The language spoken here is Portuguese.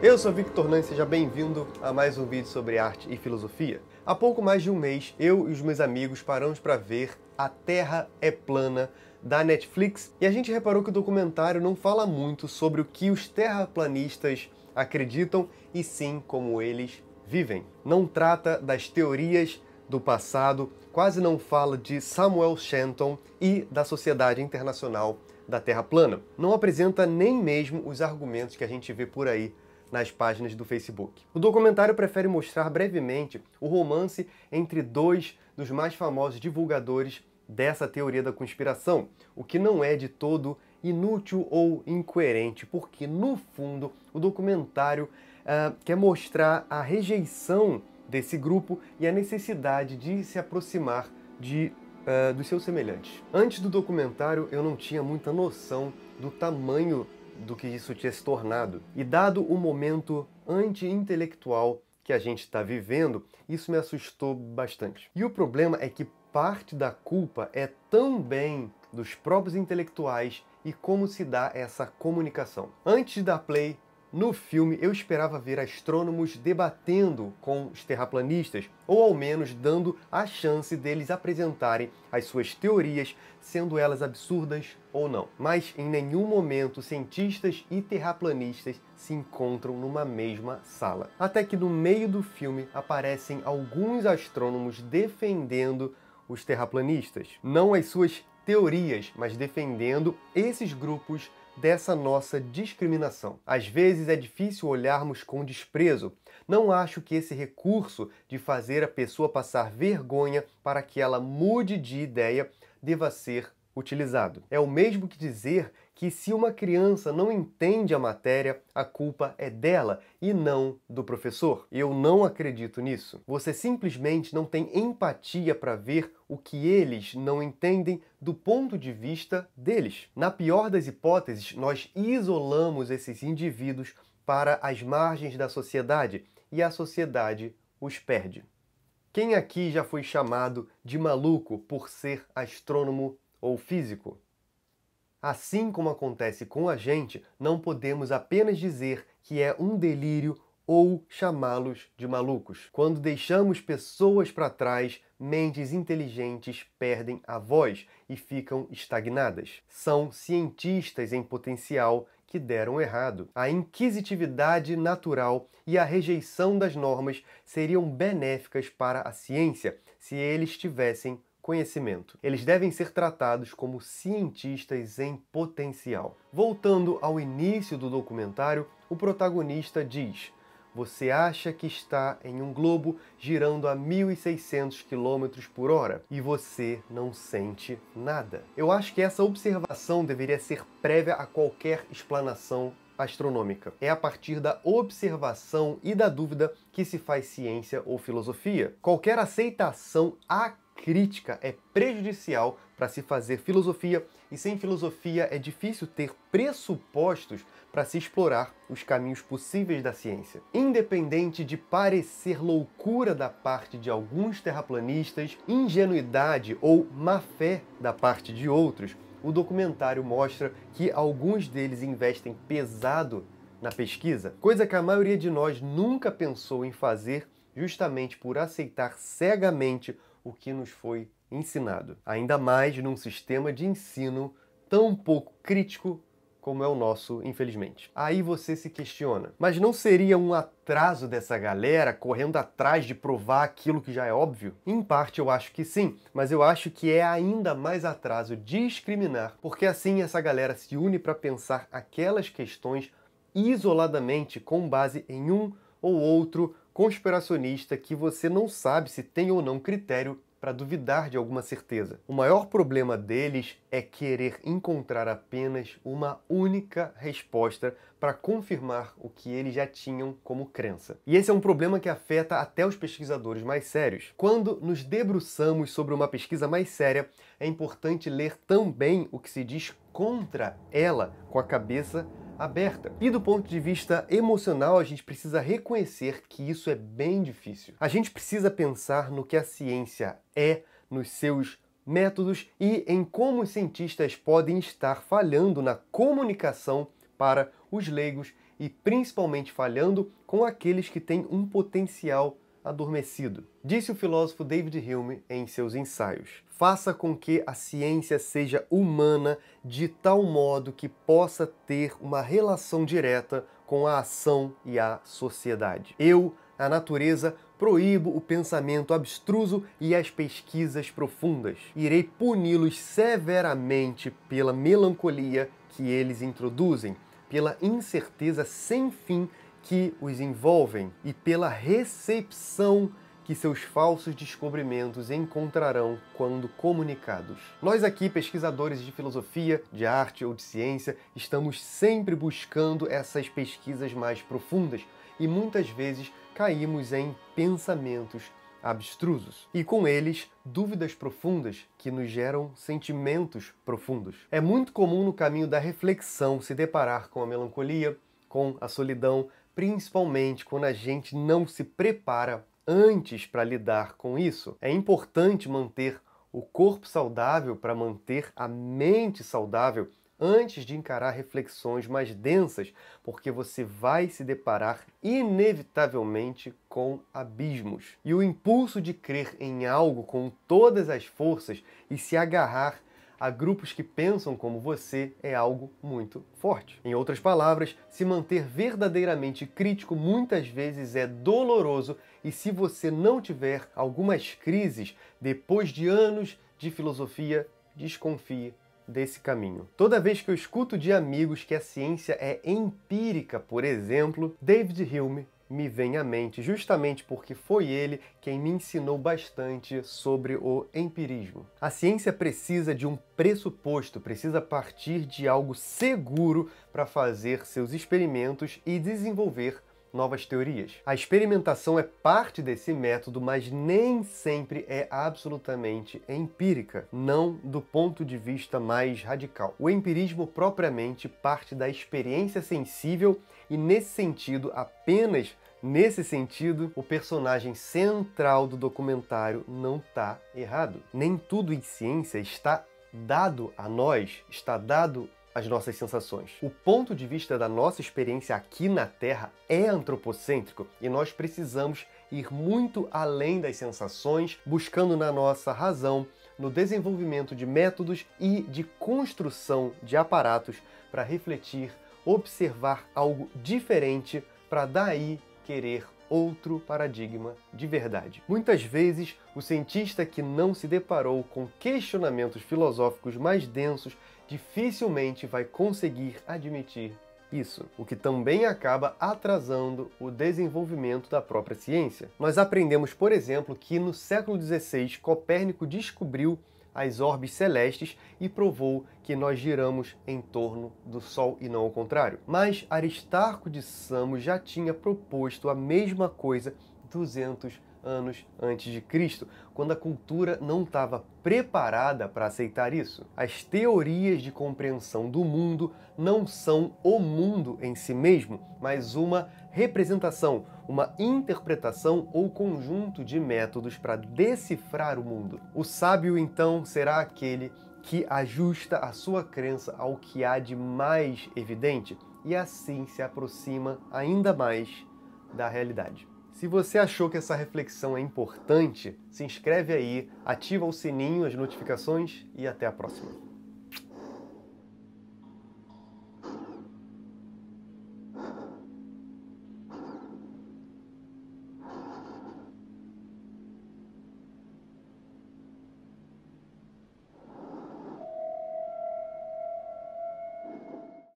Eu sou Victor Nan e seja bem-vindo a mais um vídeo sobre arte e filosofia. Há pouco mais de um mês, eu e os meus amigos paramos para ver A Terra é Plana, da Netflix, e a gente reparou que o documentário não fala muito sobre o que os terraplanistas acreditam, e sim como eles vivem. Não trata das teorias do passado, quase não fala de Samuel Shenton e da Sociedade Internacional da Terra Plana. Não apresenta nem mesmo os argumentos que a gente vê por aí nas páginas do Facebook. O documentário prefere mostrar brevemente o romance entre dois dos mais famosos divulgadores dessa teoria da conspiração, o que não é de todo inútil ou incoerente, porque no fundo o documentário quer mostrar a rejeição desse grupo e a necessidade de se aproximar dos seus semelhantes. Antes do documentário eu não tinha muita noção do tamanho do que isso tinha se tornado. E dado o momento anti-intelectual que a gente está vivendo, isso me assustou bastante. E o problema é que parte da culpa é também dos próprios intelectuais e como se dá essa comunicação. Antes de dar play no filme, eu esperava ver astrônomos debatendo com os terraplanistas, ou ao menos dando a chance deles apresentarem as suas teorias, sendo elas absurdas ou não. Mas em nenhum momento cientistas e terraplanistas se encontram numa mesma sala. Até que no meio do filme aparecem alguns astrônomos defendendo os terraplanistas. Não as suas teorias, mas defendendo esses grupos dessa nossa discriminação. Às vezes é difícil olharmos com desprezo. Não acho que esse recurso de fazer a pessoa passar vergonha para que ela mude de ideia deva ser utilizado. É o mesmo que dizer que se uma criança não entende a matéria, a culpa é dela e não do professor. Eu não acredito nisso. Você simplesmente não tem empatia para ver o que eles não entendem do ponto de vista deles. Na pior das hipóteses, nós isolamos esses indivíduos para as margens da sociedade e a sociedade os perde. Quem aqui já foi chamado de maluco por ser astrônomo ou físico? Assim como acontece com a gente, não podemos apenas dizer que é um delírio ou chamá-los de malucos. Quando deixamos pessoas para trás, mentes inteligentes perdem a voz e ficam estagnadas. São cientistas em potencial que deram errado. A inquisitividade natural e a rejeição das normas seriam benéficas para a ciência se eles tivessem conhecimento. Eles devem ser tratados como cientistas em potencial. Voltando ao início do documentário, o protagonista diz: "Você acha que está em um globo girando a 1.600 km por hora e você não sente nada." Eu acho que essa observação deveria ser prévia a qualquer explanação astronômica. É a partir da observação e da dúvida que se faz ciência ou filosofia. Qualquer aceitação crítica é prejudicial para se fazer filosofia, e sem filosofia é difícil ter pressupostos para se explorar os caminhos possíveis da ciência. Independente de parecer loucura da parte de alguns terraplanistas, ingenuidade ou má fé da parte de outros, o documentário mostra que alguns deles investem pesado na pesquisa, coisa que a maioria de nós nunca pensou em fazer, justamente por aceitar cegamente o que nos foi ensinado. Ainda mais num sistema de ensino tão pouco crítico como é o nosso, infelizmente. Aí você se questiona, mas não seria um atraso dessa galera correndo atrás de provar aquilo que já é óbvio? Em parte eu acho que sim, mas eu acho que é ainda mais atraso discriminar, porque assim essa galera se une para pensar aquelas questões isoladamente com base em um ou outro conspiracionista que você não sabe se tem ou não critério para duvidar de alguma certeza. O maior problema deles é querer encontrar apenas uma única resposta para confirmar o que eles já tinham como crença. E esse é um problema que afeta até os pesquisadores mais sérios. Quando nos debruçamos sobre uma pesquisa mais séria, é importante ler também o que se diz contra ela com a cabeça aberta. E do ponto de vista emocional, a gente precisa reconhecer que isso é bem difícil. A gente precisa pensar no que a ciência é, nos seus métodos e em como os cientistas podem estar falhando na comunicação para os leigos e principalmente falhando com aqueles que têm um potencial adormecido. Disse o filósofo David Hume em seus ensaios: faça com que a ciência seja humana de tal modo que possa ter uma relação direta com a ação e a sociedade. Eu, a natureza, proíbo o pensamento abstruso e as pesquisas profundas. Irei puni-los severamente pela melancolia que eles introduzem, pela incerteza sem fim que os envolvem e pela recepção que seus falsos descobrimentos encontrarão quando comunicados. Nós aqui, pesquisadores de filosofia, de arte ou de ciência, estamos sempre buscando essas pesquisas mais profundas e muitas vezes caímos em pensamentos abstrusos. E com eles, dúvidas profundas que nos geram sentimentos profundos. É muito comum no caminho da reflexão se deparar com a melancolia, com a solidão, principalmente quando a gente não se prepara antes para lidar com isso. É importante manter o corpo saudável para manter a mente saudável antes de encarar reflexões mais densas, porque você vai se deparar inevitavelmente com abismos. E o impulso de crer em algo com todas as forças e se agarrar a grupos que pensam como você é algo muito forte. Em outras palavras, se manter verdadeiramente crítico muitas vezes é doloroso, e se você não tiver algumas crises depois de anos de filosofia, desconfie desse caminho. Toda vez que eu escuto de amigos que a ciência é empírica, por exemplo, David Hume me vem à mente, justamente porque foi ele quem me ensinou bastante sobre o empirismo. A ciência precisa de um pressuposto, precisa partir de algo seguro para fazer seus experimentos e desenvolver novas teorias. A experimentação é parte desse método, mas nem sempre é absolutamente empírica, não do ponto de vista mais radical. O empirismo propriamente parte da experiência sensível e, nesse sentido, apenas nesse sentido, o personagem central do documentário não está errado. Nem tudo em ciência está dado a nós, está dado às nossas sensações. O ponto de vista da nossa experiência aqui na Terra é antropocêntrico e nós precisamos ir muito além das sensações, buscando na nossa razão, no desenvolvimento de métodos e de construção de aparatos para refletir, observar algo diferente, para daí querer outro paradigma de verdade. Muitas vezes, o cientista que não se deparou com questionamentos filosóficos mais densos dificilmente vai conseguir admitir isso, o que também acaba atrasando o desenvolvimento da própria ciência. Nós aprendemos, por exemplo, que no século XVI, Copérnico descobriu as orbes celestes e provou que nós giramos em torno do Sol e não ao contrário. Mas Aristarco de Samos já tinha proposto a mesma coisa 200 anos antes de Cristo, quando a cultura não estava preparada para aceitar isso. As teorias de compreensão do mundo não são o mundo em si mesmo, mas uma representação, uma interpretação ou conjunto de métodos para decifrar o mundo. O sábio, então, será aquele que ajusta a sua crença ao que há de mais evidente e assim se aproxima ainda mais da realidade. Se você achou que essa reflexão é importante, se inscreve aí, ativa o sininho, as notificações e até a próxima.